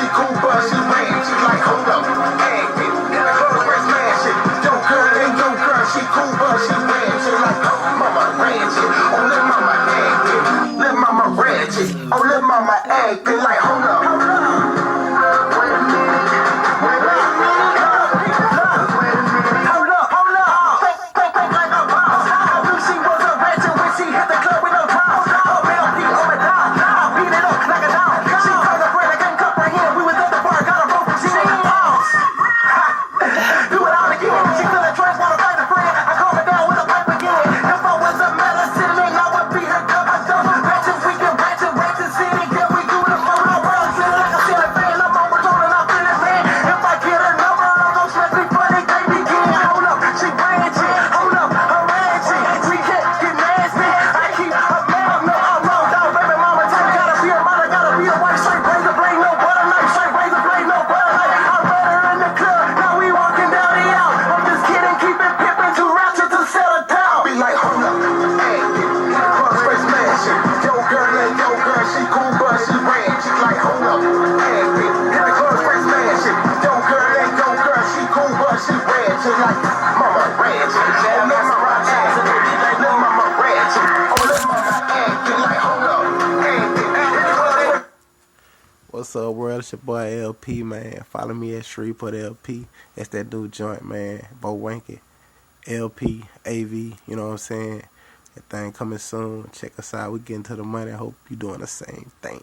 she cool, but she ran. She like, hold up, acting. In the club, fresh smashing. Yo, girl, she cool, but she ran. She like, oh, mama ratchet. Oh, let mama acting. Let mama ratchet. Oh, let mama acting. Like, hold up. Wait a minute. Wait a minute. Wait a minute. Hold up. Think like a boss. I knew she was a ratchet when she hit the club with no drops. Oh, LP on my dog. I beat it up like a dog. She called her friend, I couldn't comprehend. We was at the bar, got her broke, she didn't pause. Do it all again. She feeling trash, wanna fight a friend. I calm her down with a pipe again. If I was a medicine, I would be her cup. I don't ratchet, we can ratchet city. Yeah, we do the phone, I run, feeling like a ceiling fan. I'm on return and I'm feeling man. If I get her number, I'm gon' smash before they can't begin. Hold up, she ratchet. Hold up, her ratchet. We can't get nasty. I keep a man, no, I'm low down, baby mama. Time gotta be a mother, gotta be a wife. Straight razor blade, no butter knife. Straight razor blade, no butter knife. I met her in the club, now we walking down the aisle. I'm just kidding, keep it pimping, too ratchet to settle down. Be like, hold up, acting. In the club, straight smashing. Yo, girl, she cool, but she ran. She like, hold up, acting. In the club, straight smashing. Yo, girl, she cool, but she ran. She like, mama ratchet. Oh, let mama acting. Let mama ratchet. Oh, let mama acting. Like, hold up, acting. In the club, What's up, world? It's your boy LP, man. Follow me at She Ratchet LP. That's that new joint, man. Bo Wanky. LP, AV, you know what I'm saying? That thing coming soon. Check us out. We getting to the money. I hope you doing the same thing.